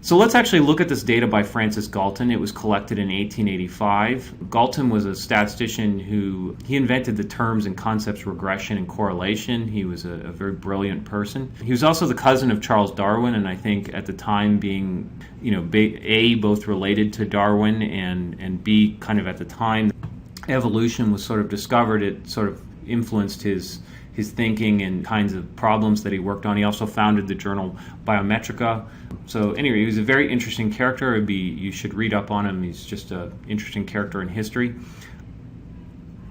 So let's actually look at this data by Francis Galton. It was collected in 1885. Galton was a statistician he invented the terms and concepts regression and correlation. He was a very brilliant person. He was also the cousin of Charles Darwin, and I think at the time being, A, both related to Darwin, and B, kind of at the time evolution was sort of discovered, it sort of influenced his thinking and kinds of problems that he worked on. He also founded the journal Biometrica. So anyway, he was a very interesting character. You should read up on him. He's just an interesting character in history.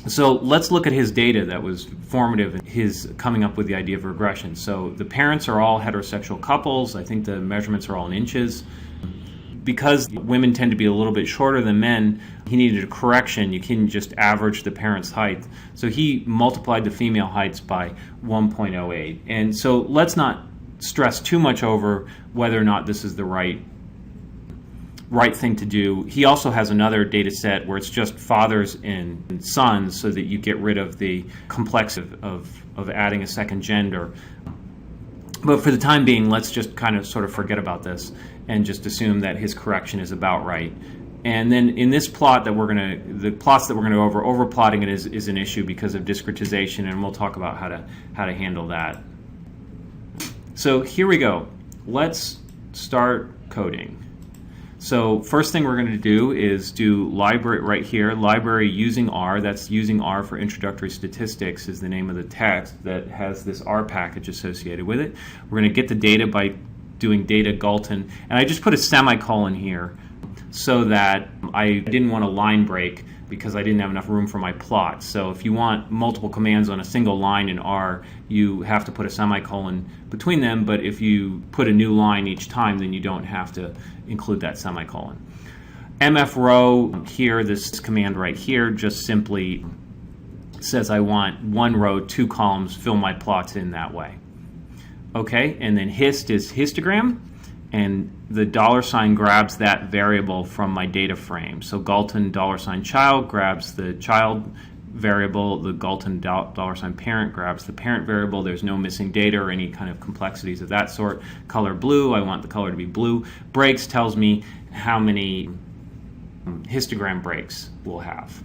So let's look at his data that was formative in his coming up with the idea of regression. So the parents are all heterosexual couples. I think the measurements are all in inches. Because women tend to be a little bit shorter than men, he needed a correction. You couldn't just average the parents' height. So he multiplied the female heights by 1.08. And so let's not stress too much over whether or not this is the right thing to do. He also has another data set where it's just fathers and sons, so that you get rid of the complexity of adding a second gender. But for the time being, let's just kind of sort of forget about this and just assume that his correction is about right. And then in this plot that the plots that we're going to go over, overplotting it is an issue because of discretization, and we'll talk about how to handle that. So here we go. Let's start coding. So first thing we're going to do is do library right here. Library using R. That's using R for introductory statistics is the name of the text that has this R package associated with it. We're going to get the data by doing data Galton. And I just put a semicolon here so that I didn't want a line break because I didn't have enough room for my plot. So if you want multiple commands on a single line in R, you have to put a semicolon between them, but if you put a new line each time, then you don't have to include that semicolon. mfrow here, this command right here, just simply says I want one row, two columns, fill my plots in that way. Okay, and then hist is histogram, and the $sign grabs that variable from my data frame. So Galton $child grabs the child variable, the Galton $parent grabs the parent variable. There's no missing data or any kind of complexities of that sort. Color blue, I want the color to be blue. Breaks tells me how many histogram breaks we'll have.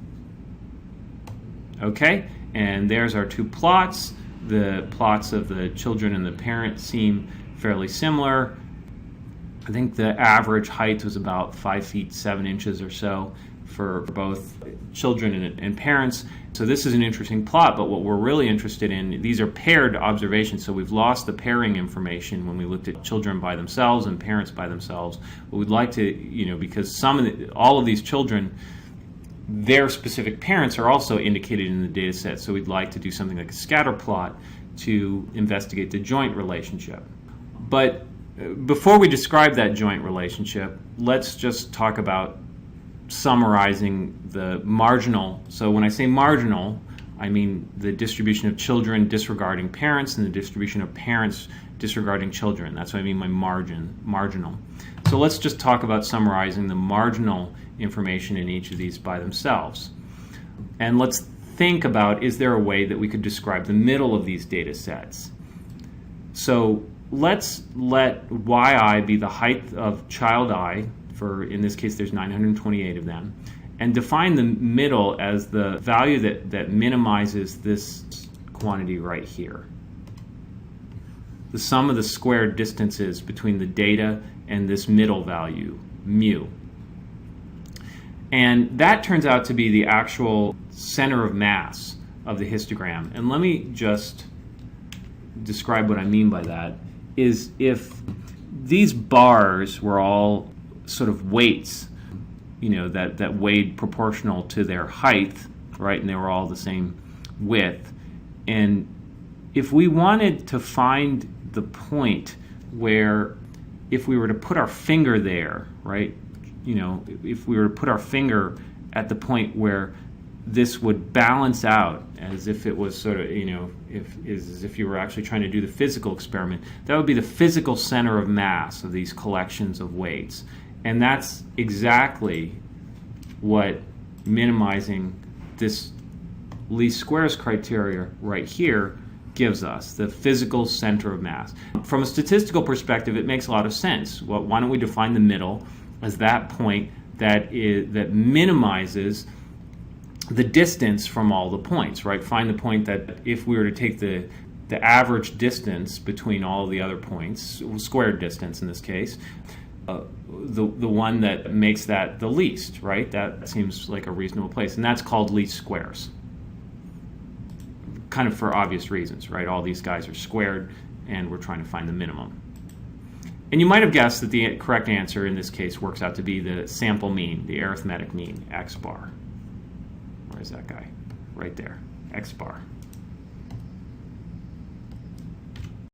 Okay, and there's our two plots. The plots of the children and the parent seem fairly similar. I think the average height was about 5 feet 7 inches or so for both children and parents. So this is an interesting plot, but what we're really interested in, these are paired observations, so we've lost the pairing information when we looked at children by themselves and parents by themselves. But we'd like to, because all of these children, their specific parents are also indicated in the data set, so we'd like to do something like a scatter plot to investigate the joint relationship. But before we describe that joint relationship, let's just talk about summarizing the marginal. So when I say marginal, I mean the distribution of children disregarding parents and the distribution of parents disregarding children. That's what I mean by marginal. So let's just talk about summarizing the marginal information in each of these by themselves. And let's think about, is there a way that we could describe the middle of these data sets? So let's let yi be the height of child I, for in this case there's 928 of them, and define the middle as the value that minimizes this quantity right here. The sum of the squared distances between the data and this middle value, mu. And that turns out to be the actual center of mass of the histogram. And let me just describe what I mean by that. Is if these bars were all sort of weights, that weighed proportional to their height, right, and they were all the same width, and if we wanted to find the point where if we were to put our finger there, right, if we were to put our finger at the point where this would balance out as if it was sort of, as if you were actually trying to do the physical experiment, that would be the physical center of mass of these collections of weights. And that's exactly what minimizing this least squares criteria right here gives us, the physical center of mass. From a statistical perspective, it makes a lot of sense. Well, why don't we define the middle as that point that minimizes the distance from all the points, right? Find the point that if we were to take the average distance between all of the other points, squared distance in this case, the one that makes that the least, right? That seems like a reasonable place, and that's called least squares. Kind of for obvious reasons, right? All these guys are squared, and we're trying to find the minimum. And you might have guessed that the correct answer in this case works out to be the sample mean, the arithmetic mean, x bar. Where's that guy? Right there, x bar.